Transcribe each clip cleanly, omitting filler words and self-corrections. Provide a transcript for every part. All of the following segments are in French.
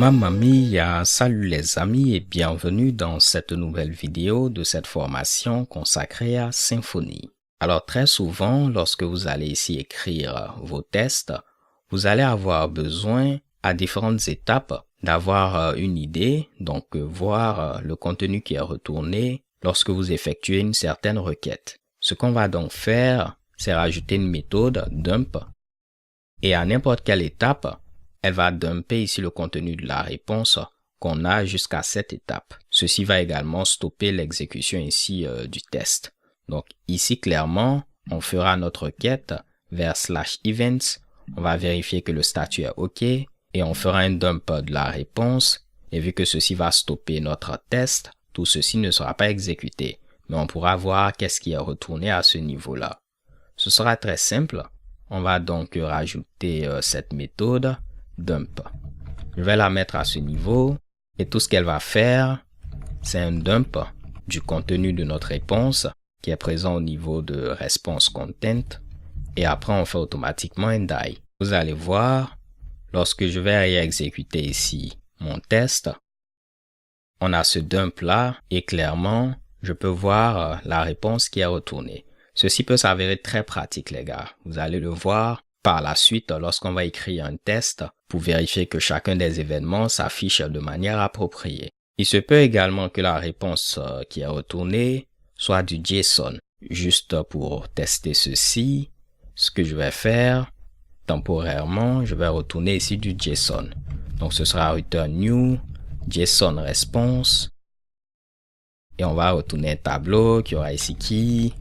Mamma mia, salut les amis et bienvenue dans cette nouvelle vidéo de cette formation consacrée à Symfony. Alors très souvent, lorsque vous allez ici écrire vos tests, vous allez avoir besoin à différentes étapes d'avoir une idée, donc voir le contenu qui est retourné lorsque vous effectuez une certaine requête. Ce qu'on va donc faire, c'est rajouter une méthode dump et à n'importe quelle étape, elle va dumper ici le contenu de la réponse qu'on a jusqu'à cette étape. Ceci va également stopper l'exécution ici du test. Donc ici clairement, on fera notre requête vers /events. On va vérifier que le statut est OK et on fera un dump de la réponse. Et vu que ceci va stopper notre test, tout ceci ne sera pas exécuté. Mais on pourra voir qu'est-ce qui est retourné à ce niveau-là. Ce sera très simple. On va donc rajouter cette méthode dump. Je vais la mettre à ce niveau et tout ce qu'elle va faire, c'est un dump du contenu de notre réponse qui est présent au niveau de response content et après on fait automatiquement un die. Vous allez voir, lorsque je vais réexécuter ici mon test, on a ce dump là et clairement je peux voir la réponse qui est retournée. Ceci peut s'avérer très pratique les gars, vous allez le voir par la suite lorsqu'on va écrire un test pour vérifier que chacun des événements s'affiche de manière appropriée. Il se peut également que la réponse qui est retournée soit du JSON. Juste pour tester ceci, ce que je vais faire temporairement, je vais retourner ici du JSON. Donc ce sera return new JSON response et on va retourner un tableau qui aura ici key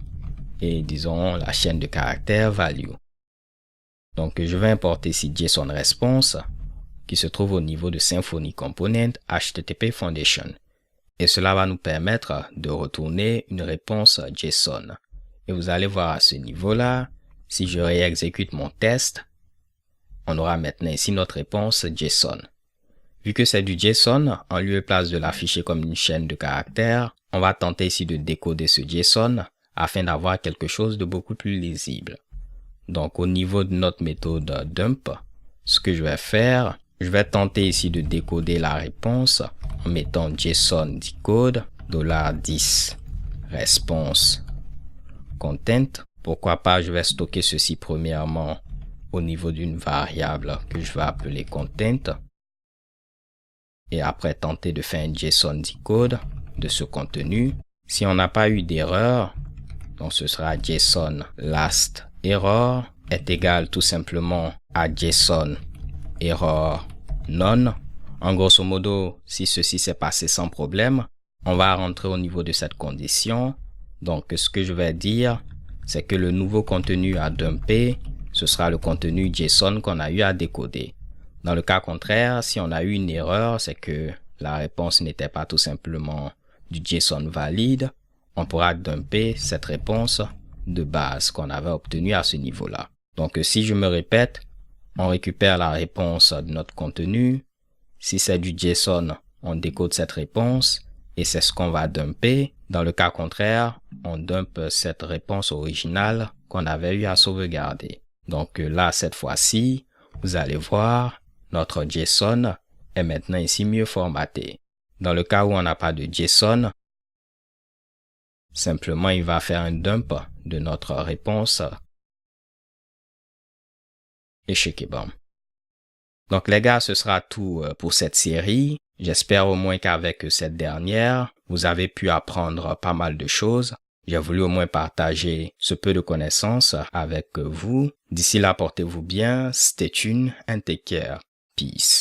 et disons la chaîne de caractères value. Donc, je vais importer ici JSON response qui se trouve au niveau de Symfony Component HTTP Foundation. Et cela va nous permettre de retourner une réponse JSON. Et vous allez voir à ce niveau-là, si je réexécute mon test, on aura maintenant ici notre réponse JSON. Vu que c'est du JSON, en lieu et place de l'afficher comme une chaîne de caractères, on va tenter ici de décoder ce JSON afin d'avoir quelque chose de beaucoup plus lisible. Donc, au niveau de notre méthode dump, ce que je vais faire, je vais tenter ici de décoder la réponse en mettant JSON decode $10 response content. Pourquoi pas, je vais stocker ceci premièrement au niveau d'une variable que je vais appeler content. Et après, tenter de faire un JSON decode de ce contenu. Si on n'a pas eu d'erreur, donc ce sera JSON last error est égal tout simplement à JSON error none. En grosso modo, si ceci s'est passé sans problème, on va rentrer au niveau de cette condition. Donc, ce que je vais dire, c'est que le nouveau contenu à dumper, ce sera le contenu JSON qu'on a eu à décoder. Dans le cas contraire, si on a eu une erreur, c'est que la réponse n'était pas tout simplement du JSON valide. On pourra dumper cette réponse de base qu'on avait obtenue à ce niveau-là. Donc, si je me répète, on récupère la réponse de notre contenu. Si c'est du JSON, on décode cette réponse et c'est ce qu'on va dumper. Dans le cas contraire, on dump cette réponse originale qu'on avait eu à sauvegarder. Donc là, cette fois-ci, vous allez voir, notre JSON est maintenant ici mieux formaté. Dans le cas où on n'a pas de JSON, simplement, il va faire un dump de notre réponse et shekebam. Donc les gars, ce sera tout pour cette série. J'espère au moins qu'avec cette dernière, vous avez pu apprendre pas mal de choses. J'ai voulu au moins partager ce peu de connaissances avec vous. D'ici là, portez-vous bien. Stay tuned and take care. Peace.